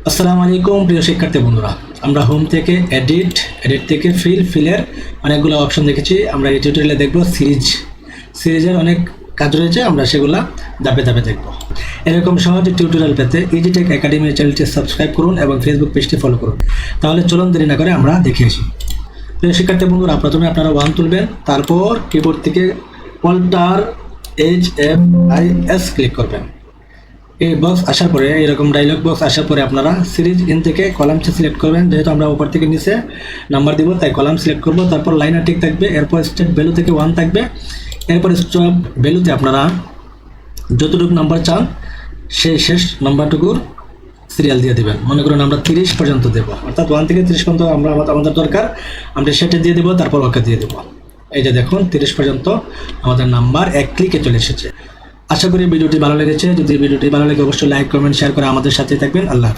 আসসালামু আলাইকুম প্রিয় শিক্ষার্থী বন্ধুরা, আমরা হোম থেকে এডিট থেকে ফিলের অনেকগুলো অপশন দেখেছি। আমরা এই টিউটোরিয়ালে দেখব সিরিজের অনেক কাজ রয়েছে, আমরা সেগুলা ধাপে ধাপে দেখব। এরকম সহজ টিউটোরিয়াল পেতে ইজিটেক একাডেমি চ্যানেলটি সাবস্ক্রাইব করুন এবং ফেসবুক পেজটি ফলো করুন। তাহলে চলুন দেরি না করে আমরা দেখে আসি। প্রিয় শিক্ষার্থী বন্ধুরা, প্রথমে আপনারা 1 তুলবেন, তারপর কিবোর্ড থেকে অল্টার HMIS ক্লিক করবেন। এই বক্স আসার পরে, এরকম ডায়লগ বক্স আসার পরে আপনারা সিরিজ ইন থেকে কলামটি সিলেক্ট করবেন। যেহেতু আমরা উপর থেকে নিচে নাম্বার দিব, তাই কলাম সিলেক্ট করব। তারপর লাইনার টিক থাকবে, এরপর স্টেট ভ্যালু থেকে 1 থাকবে। এরপর স্টপ ভ্যালুতে আপনারা যতটুকু নাম্বার চান সেই শেষ নাম্বারটুকুর সিরিয়াল দিয়ে দেবেন। মনে করুন আমরা 30 পর্যন্ত দেবো, অর্থাৎ 1 থেকে 30 পর্যন্ত আমাদের দরকার, আমরা সেটা দিয়ে দেবো, তারপর ওকে দিয়ে দেবো। এই যে দেখুন 30 পর্যন্ত আমাদের নাম্বার এক ক্লিকে চলে এসেছে। আশা করি ভিডিওটি ভালো লেগেছে। যদি ভিডিওটি ভালো লাগে অবশ্যই লাইক, কমেন্ট, শেয়ার করে আমাদের সাথে থাকবেন। আল্লাহ হাফেজ।